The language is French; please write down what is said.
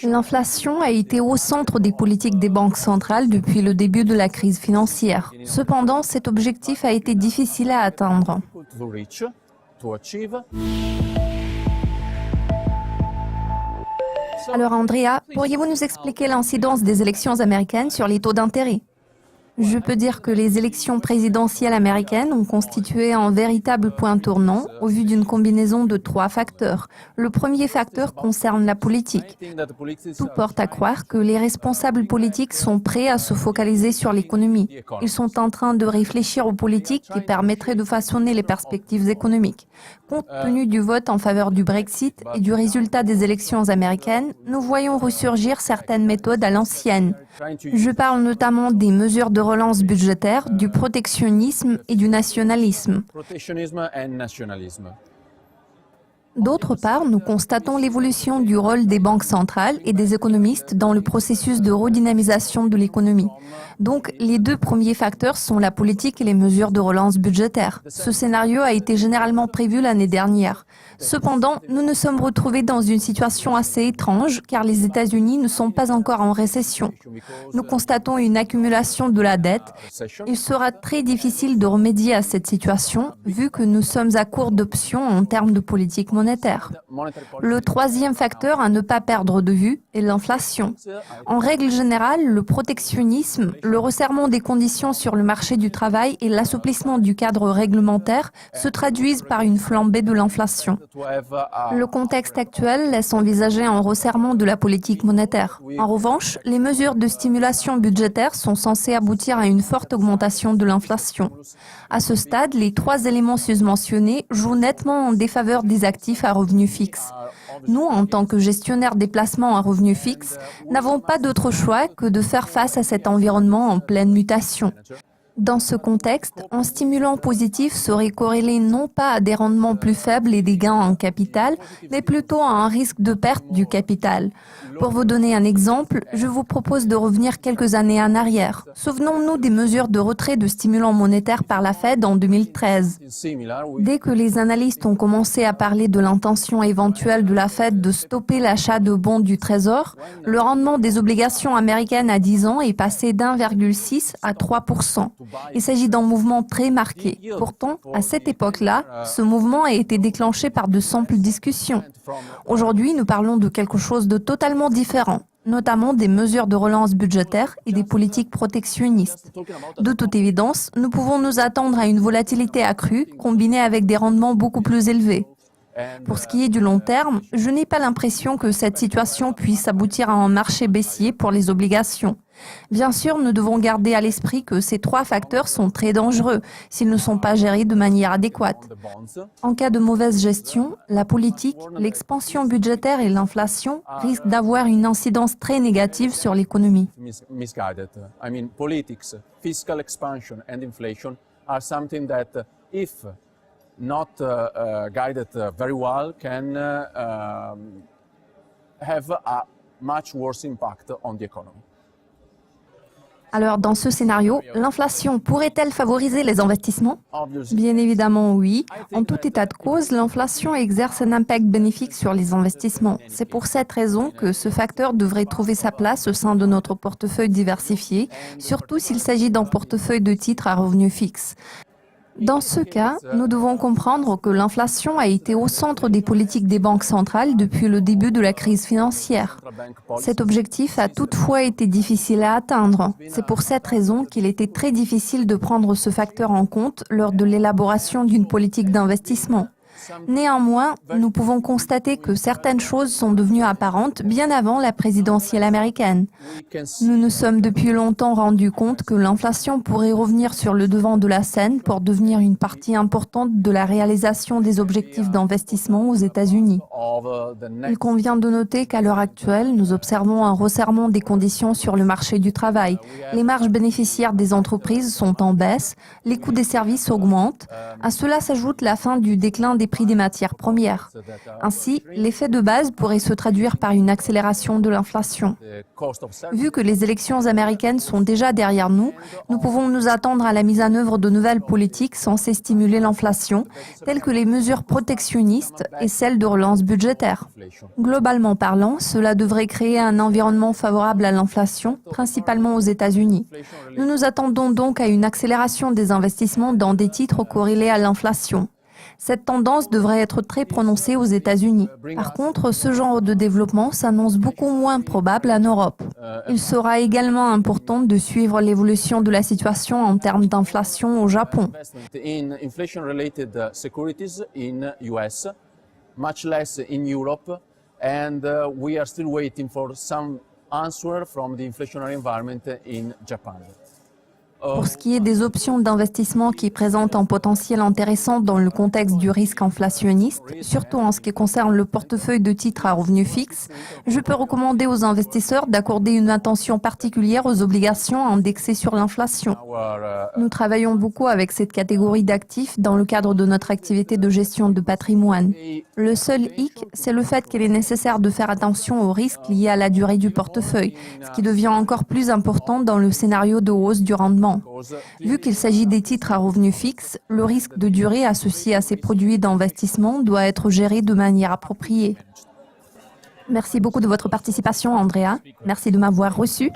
L'inflation a été au centre des politiques des banques centrales depuis le début de la crise financière. Cependant, cet objectif a été difficile à atteindre. Alors Andrea, pourriez-vous nous expliquer l'incidence des élections américaines sur les taux d'intérêt ? Je peux dire que les élections présidentielles américaines ont constitué un véritable point tournant au vu d'une combinaison de 3 facteurs. Le premier facteur concerne la politique. Tout porte à croire que les responsables politiques sont prêts à se focaliser sur l'économie. Ils sont en train de réfléchir aux politiques qui permettraient de façonner les perspectives économiques. Compte tenu du vote en faveur du Brexit et du résultat des élections américaines, nous voyons ressurgir certaines méthodes à l'ancienne. Je parle notamment des mesures de relance budgétaire, du protectionnisme et du nationalisme. D'autre part, nous constatons l'évolution du rôle des banques centrales et des économistes dans le processus de redynamisation de l'économie. Donc, les 2 premiers facteurs sont la politique et les mesures de relance budgétaire. Ce scénario a été généralement prévu l'année dernière. Cependant, nous nous sommes retrouvés dans une situation assez étrange car les États-Unis ne sont pas encore en récession. Nous constatons une accumulation de la dette. Il sera très difficile de remédier à cette situation vu que nous sommes à court d'options en termes de politique monétaire. Le troisième facteur à ne pas perdre de vue est l'inflation. En règle générale, le protectionnisme, le resserrement des conditions sur le marché du travail et l'assouplissement du cadre réglementaire se traduisent par une flambée de l'inflation. Le contexte actuel laisse envisager un resserrement de la politique monétaire. En revanche, les mesures de stimulation budgétaire sont censées aboutir à une forte augmentation de l'inflation. À ce stade, les 3 éléments susmentionnés jouent nettement en défaveur des actifs à revenus fixes. Nous, en tant que gestionnaires des placements à revenus fixes, n'avons pas d'autre choix que de faire face à cet environnement en pleine mutation. Dans ce contexte, un stimulant positif serait corrélé non pas à des rendements plus faibles et des gains en capital, mais plutôt à un risque de perte du capital. Pour vous donner un exemple, je vous propose de revenir quelques années en arrière. Souvenons-nous des mesures de retrait de stimulants monétaires par la Fed en 2013. Dès que les analystes ont commencé à parler de l'intention éventuelle de la Fed de stopper l'achat de bons du Trésor, le rendement des obligations américaines à 10 ans est passé d'1,6 à 3%. Il s'agit d'un mouvement très marqué. Pourtant, à cette époque-là, ce mouvement a été déclenché par de simples discussions. Aujourd'hui, nous parlons de quelque chose de totalement différent, notamment des mesures de relance budgétaire et des politiques protectionnistes. De toute évidence, nous pouvons nous attendre à une volatilité accrue, combinée avec des rendements beaucoup plus élevés. Pour ce qui est du long terme, je n'ai pas l'impression que cette situation puisse aboutir à un marché baissier pour les obligations. Bien sûr, nous devons garder à l'esprit que ces 3 facteurs sont très dangereux s'ils ne sont pas gérés de manière adéquate. En cas de mauvaise gestion, la politique, l'expansion budgétaire et l'inflation risquent d'avoir une incidence très négative sur l'économie. Not guided very well can have a much worse impact on the economy. Alors, dans ce scénario, l'inflation pourrait-elle favoriser les investissements ? Bien évidemment, oui. En tout état de cause, l'inflation exerce un impact bénéfique sur les investissements. C'est pour cette raison que ce facteur devrait trouver sa place au sein de notre portefeuille diversifié, surtout s'il s'agit d'un portefeuille de titres à revenus fixes. Dans ce cas, nous devons comprendre que l'inflation a été au centre des politiques des banques centrales depuis le début de la crise financière. Cet objectif a toutefois été difficile à atteindre. C'est pour cette raison qu'il était très difficile de prendre ce facteur en compte lors de l'élaboration d'une politique d'investissement. Néanmoins, nous pouvons constater que certaines choses sont devenues apparentes bien avant la présidentielle américaine. Nous nous sommes depuis longtemps rendus compte que l'inflation pourrait revenir sur le devant de la scène pour devenir une partie importante de la réalisation des objectifs d'investissement aux États-Unis. Il convient de noter qu'à l'heure actuelle, nous observons un resserrement des conditions sur le marché du travail. Les marges bénéficiaires des entreprises sont en baisse, les coûts des services augmentent. À cela s'ajoute la fin du déclin des prix des matières premières. Ainsi, l'effet de base pourrait se traduire par une accélération de l'inflation. Vu que les élections américaines sont déjà derrière nous, nous pouvons nous attendre à la mise en œuvre de nouvelles politiques censées stimuler l'inflation, telles que les mesures protectionnistes et celles de relance budgétaire. Globalement parlant, cela devrait créer un environnement favorable à l'inflation, principalement aux États-Unis. Nous nous attendons donc à une accélération des investissements dans des titres corrélés à l'inflation. Cette tendance devrait être très prononcée aux États-Unis. Par contre, ce genre de développement s'annonce beaucoup moins probable en Europe. Il sera également important de suivre l'évolution de la situation en termes d'inflation au Japon. In inflation-related securities in US, much less in Europe, and we are still waiting for some answer from the inflationary environment in Japan. Pour ce qui est des options d'investissement qui présentent un potentiel intéressant dans le contexte du risque inflationniste, surtout en ce qui concerne le portefeuille de titres à revenus fixes, je peux recommander aux investisseurs d'accorder une attention particulière aux obligations indexées sur l'inflation. Nous travaillons beaucoup avec cette catégorie d'actifs dans le cadre de notre activité de gestion de patrimoine. Le seul hic, c'est le fait qu'il est nécessaire de faire attention aux risques liés à la durée du portefeuille, ce qui devient encore plus important dans le scénario de hausse du rendement. Vu qu'il s'agit des titres à revenus fixes, le risque de durée associé à ces produits d'investissement doit être géré de manière appropriée. Merci beaucoup de votre participation, Andrea. Merci de m'avoir reçu.